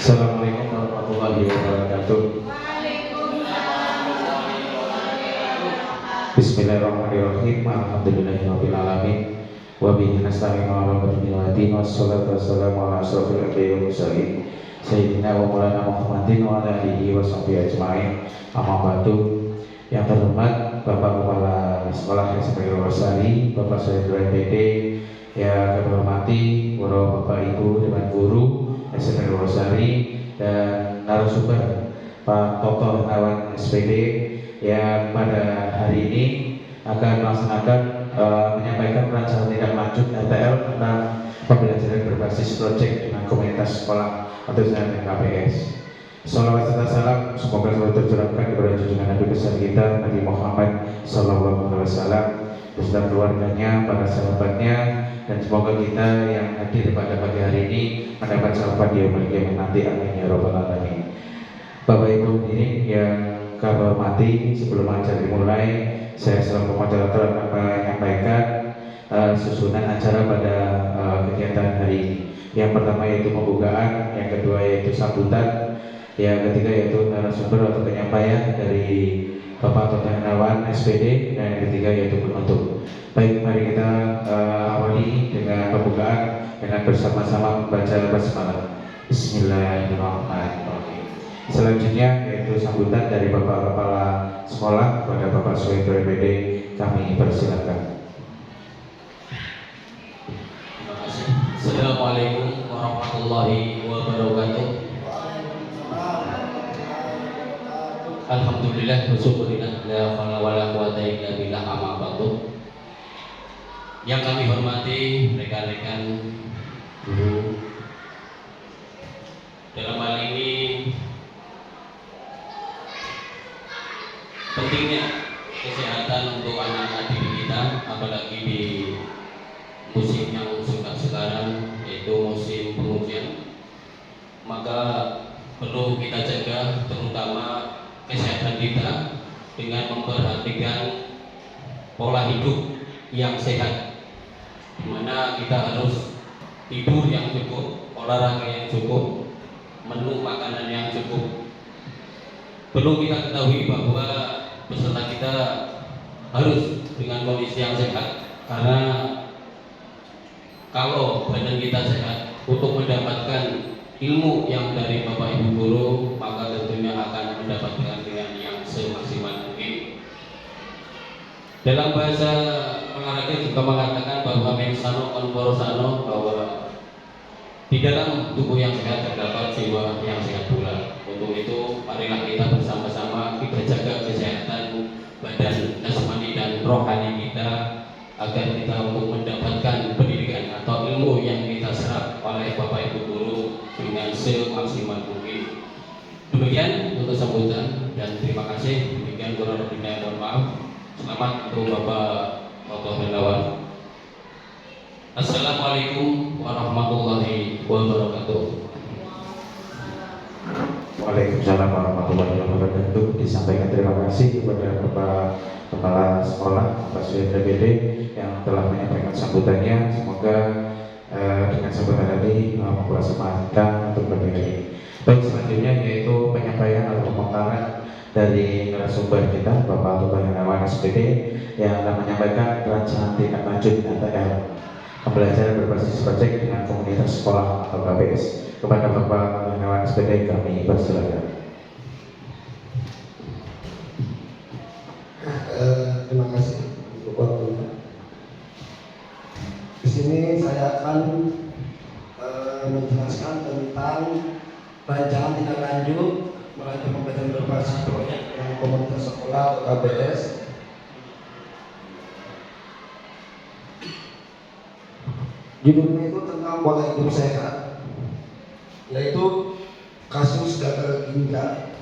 Assalamualaikum warahmatullahi wabarakatuh. Bismillahirrahmanirrahim. Alhamdulillahirabbil alamin. Wa bihi nasta'inu 'ala umuri din wassalatu wassalamu 'ala asyrofil anbiya'i wal mursalin sayyidina wa maulana Muhammadin wa 'ala alihi wa sahbihi ajma'in. Amma ba'du. Yang terhormat Bapak Kepala Sekolah SMP Rosari, Bapak Sudra PD, yang kami hormati para Bapak Ibu dan guru SMP Rosari dan narasumber Pak Toto Hernawan SPD yang pada hari ini akan melaksanakan menyampaikan perancangan tindak lanjut RTL tentang pembelajaran berbasis proyek dengan komunitas sekolah atau dengan KPS. Salawat serta salam semoga selalu tercurahkan kepada junjungan Nabi besar kita Nabi Muhammad SAW beserta keluarganya, para sahabatnya, dan semoga kita yang hadir pada pagi hari ini mendapat syafaat di yaumil qiyamah nanti, amin ya rabbal alamin. Bapak Ibu hadirin yang kami hormati, sebelum acara dimulai saya selaku moderator akan menyampaikan susunan acara pada kegiatan hari ini. Yang pertama yaitu pembukaan, yang kedua yaitu sambutan, yang ketiga yaitu narasumber atau penyampaian dari Bapak Toto Hernawan SPD, dan yang ketiga yaitu penutup. Baik, mari kita awali dengan pembukaan dengan bersama-sama membaca basmalah. Bismillahirrahmanirrahim. Selanjutnya yaitu sambutan dari Bapak Kepala Sekolah kepada Bapak Sudra PD, kami persilakan. Terima kasih. Assalamualaikum warahmatullahi wabarakatuh. Alhamdulillah bersyukurillah la haula wala quwata illa billah, amma ba'du. Yang kami hormati rekan-rekan guru, dalam hal ini pentingnya kesehatan untuk anak-anak didik kita, apalagi di musim yang sudah sekarang yaitu musim penghujan, maka perlu kita jaga terutama kesehatan kita dengan memperhatikan pola hidup yang sehat, di mana kita harus tidur yang cukup, olahraga yang cukup, menu makanan yang cukup. Perlu kita ketahui bahwa peserta kita harus dengan kondisi yang sehat, karena kalau badan kita sehat, untuk mendapatkan ilmu yang dari Bapak Ibu guru, maka tentunya akan mendapatkan dengan yang semaksimal mungkin. Dalam bahasa olahraga juga mengatakan bahwa mensano konporosano, bahwa di dalam tubuh yang sehat terdapat jiwa yang sehat pula. Untuk itu marilah kita bersama-sama kita jaga kesehatan badan, jasmani dan rohani kita, agar kita untuk mendapatkan pendidikan atau ilmu yang kita serap oleh Bapak Ibu guru dengan semaksimal mungkin. Demikian untuk sambutan dan terima kasih. Demikian kurang lebihnya mohon maaf. Selamat untuk Bapak Toto Hernawan. Assalamualaikum warahmatullahi wabarakatuh. Waalaikumsalam warahmatullahi wabarakatuh. Disampaikan terima kasih kepada Bapak Kepala Sekolah Bapak Sudra PD yang telah menyampaikan sambutannya. Semoga dengan sambutan tadi membawa semangat kita untuk berdiri. Baik, selanjutnya yaitu penyampaian atau pemaparan dari narasumber kita Bapak Toto Hernawan SPD yang akan menyampaikan perancangan tindak lanjut RTL pembelajaran berbasis proyek dengan komunitas sekolah atau KPS. Kepada Bapak Hernawan SPD kami persilakan. Terima kasih untuk waktunya. Di sini saya akan menjelaskan tentang rancangan tindak lanjut merancang pembelajaran berbasis proyek dengan komunitas sekolah atau KPS. Judulnya itu tentang pola hidup sehat, yaitu kasus gagal ginjal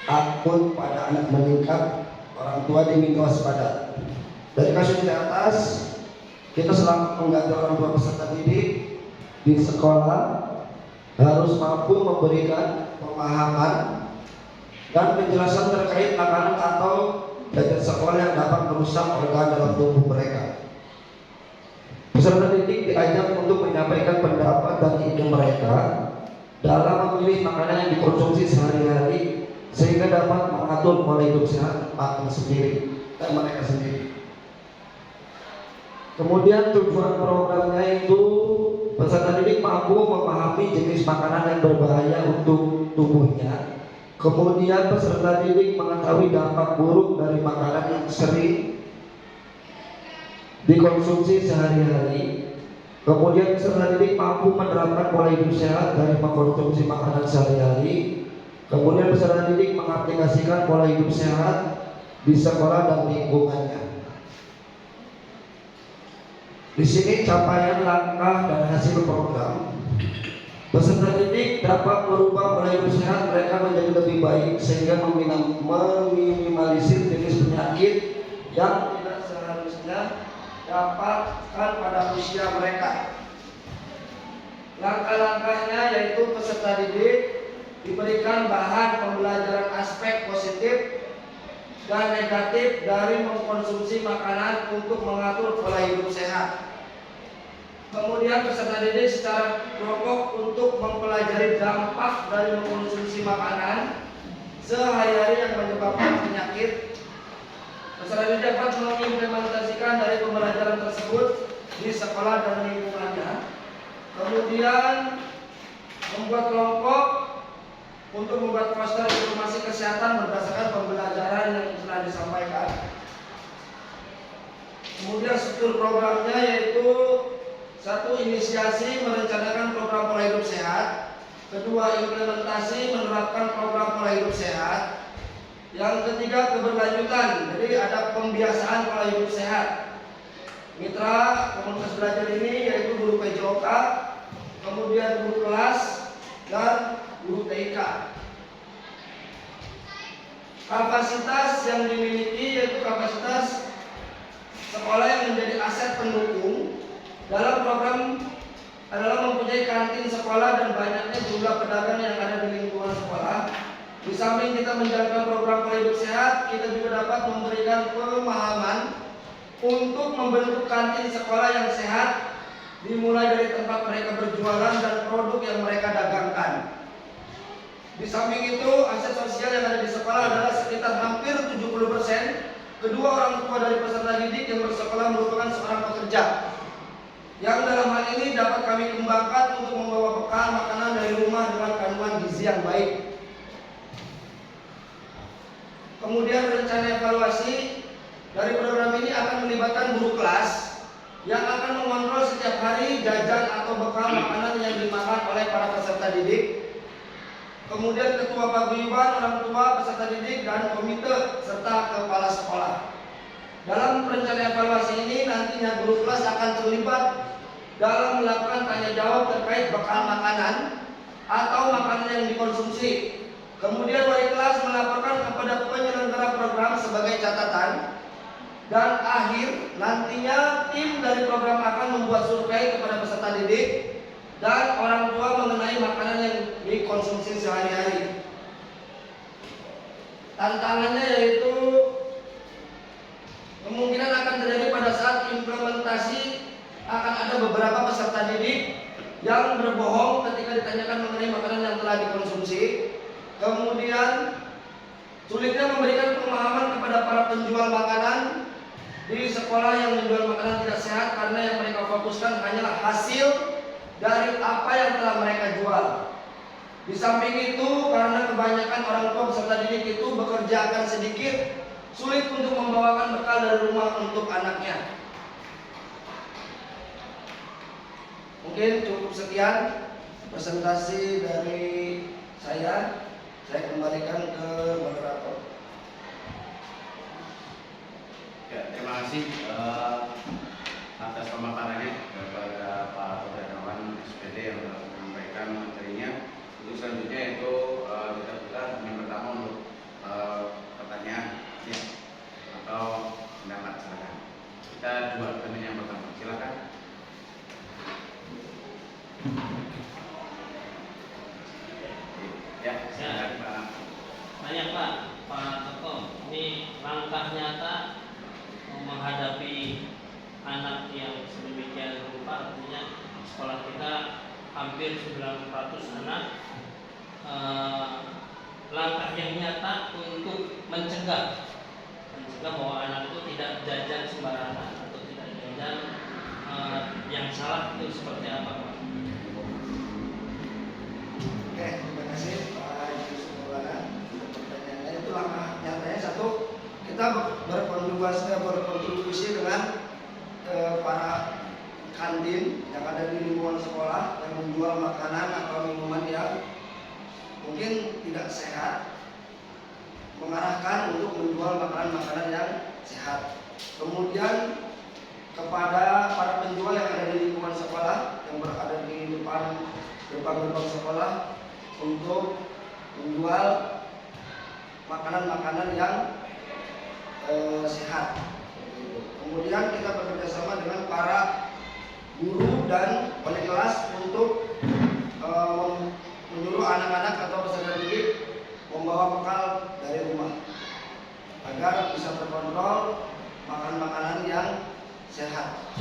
akut pada anak meningkat, orang tua diminta waspada. Dari kasus di atas, kita selaku pengganti orang tua peserta didik di sekolah harus mampu memberikan pemahaman dan penjelasan terkait makanan atau gadget sekolah yang dapat merusak organ dalam tubuh mereka. Peserta didik diajak untuk menyampaikan pendapat dan ide mereka dalam memilih makanan yang dikonsumsi sehari-hari sehingga dapat mengatur pola hidup sehat mereka sendiri. Kemudian tujuan programnya itu peserta didik mampu memahami jenis makanan yang berbahaya untuk tubuhnya. Kemudian peserta didik mengetahui dampak buruk dari makanan yang sering dikonsumsi sehari-hari. Kemudian peserta didik mampu menerapkan pola hidup sehat dari mengkonsumsi makanan sehari-hari. Kemudian peserta didik mengaplikasikan pola hidup sehat di sekolah dan lingkungannya. Di sini capaian langkah dan hasil program. Peserta didik dapat merubah pola hidup sehat mereka menjadi lebih baik sehingga meminimalisir jenis penyakit yang tidak seharusnya dapatkan pada usia mereka. Langkah-langkahnya yaitu peserta didik diberikan bahan pembelajaran aspek positif dan negatif dari mengkonsumsi makanan untuk mengatur pola hidup sehat. Kemudian peserta didik secara kelompok untuk mempelajari dampak dari mengkonsumsi makanan sehari-hari yang menyebabkan penyakit. Peserta didik dapat mengimplementasikan dari pembelajaran tersebut di sekolah dan lingkungannya. Kemudian membuat kelompok untuk membuat poster informasi kesehatan berdasarkan pembelajaran yang telah disampaikan. Kemudian struktur programnya yaitu satu, inisiasi merencanakan program pola hidup sehat. Kedua, implementasi menerapkan program pola hidup sehat. Yang ketiga, keberlanjutan. Jadi ada pembiasaan pola hidup sehat. Mitra komunitas belajar ini yaitu guru PJOK, kemudian guru kelas dan guru TIK. Kapasitas yang dimiliki yaitu kapasitas sekolah yang menjadi aset pendukung dalam program adalah mempunyai kantin sekolah dan banyaknya jumlah pedagang yang ada di lingkungan sekolah. Di samping kita menjalankan program pola hidup sehat, kita juga dapat memberikan pemahaman untuk membentuk kantin sekolah yang sehat, dimulai dari tempat mereka berjualan dan produk yang mereka dagangkan. Di samping itu, aset sosial yang ada di sekolah adalah sekitar hampir 70%. Kedua orang tua dari peserta didik yang bersekolah merupakan seorang pekerja, yang dalam hal ini dapat kami kembangkan untuk membawa bekal makanan dari rumah dengan kandungan gizi yang baik. Kemudian rencana evaluasi dari program ini akan melibatkan guru kelas yang akan mengontrol setiap hari jajan atau bekal makanan yang dimakan oleh para peserta didik. Kemudian ketua paguyuban, orang tua, peserta didik, dan komite serta kepala sekolah. Dalam rencana evaluasi ini nantinya guru kelas akan terlibat dalam melakukan tanya jawab terkait bekal makanan atau makanan yang dikonsumsi. Kemudian wali kelas melaporkan kepada penyelenggara program sebagai catatan. Dan akhir nantinya tim dari program akan membuat survei kepada peserta didik dan orang tua mengenai makanan yang dikonsumsi sehari-hari. Tantangannya yaitu kemungkinan akan terjadi pada saat implementasi akan ada beberapa peserta didik yang berbohong ketika ditanyakan mengenai makanan yang telah dikonsumsi. Kemudian sulitnya memberikan pemahaman kepada para penjual makanan di sekolah yang menjual makanan tidak sehat karena yang mereka fokuskan hanyalah hasil dari apa yang telah mereka jual. Di samping itu, karena kebanyakan orang tua peserta didik itu bekerja akan sedikit, sulit untuk membawakan bekal dari rumah untuk anaknya. Mungkin cukup sekian presentasi dari saya. Saya kembalikan ke moderator. Ya, terima kasih atas pemaparannya kepada Pak Todanawan SPD yang telah menyampaikan materinya. Untuk selanjutnya itu kita buka yang pertama untuk pertanyaan ya, atau pendapat, silakan. Kita dua teman yang pertama, silakan. Ya, silakan Pak. Tanya Pak Teko, ini langkah nyata menghadapi anak yang sedemikian rupa, artinya sekolah kita hampir 900 anak eh, langkah yang nyata untuk mencegah bahwa anak itu tidak jajan sembarangan atau tidak jajan yang salah itu seperti apa, Pak? Oke, terima kasih Pak Yusuf Maulana untuk pertanyaannya. Itu langkah nyatanya satu, kita berkontribusi dengan para kantin yang ada di lingkungan sekolah yang menjual makanan atau minuman yang mungkin tidak sehat, mengarahkan untuk menjual makanan-makanan yang sehat. Kemudian kepada para penjual yang ada di lingkungan sekolah yang berada di depan gerbang sekolah untuk menjual makanan-makanan yang sehat. Kemudian kita bekerjasama dengan para guru dan wali kelas untuk menyuruh anak-anak atau peserta didik membawa bekal dari rumah agar bisa terkontrol makan makanan yang sehat.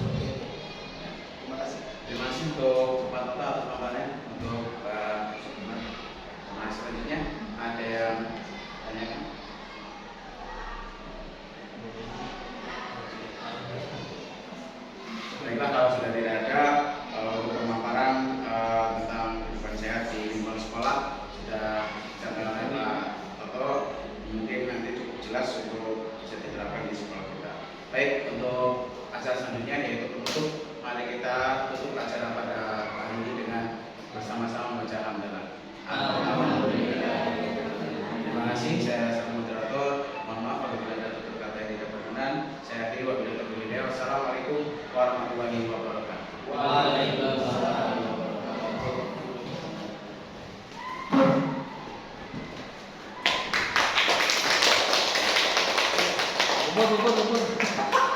Terima kasih. Terima kasih untuk Pak Toto atas paparannya, untuk Pak Sudirman. Nah, selanjutnya ada yang tanyakan? Baiklah, kalau sudah tidak ada untuk pemaparan tentang kehidupan sehat di lingkungan sekolah sudah disampaikan oleh Pak Toto, mungkin nanti cukup jelas untuk bisa diterapkan di sekolah kita. Baik, untuk acara selanjutnya yaitu penutup. Mari kita tutup acara pada hari ini dengan bersama-sama membaca hamdalah. Terima kasih. Saya sang moderator. Mohon maaf apabila ada tutur kata yang tidak berkenan. Saya akhiri wabillahi taufiq wal hidayah. Wassalamualaikum warahmatullahi wabarakatuh. Waalaikumsalam.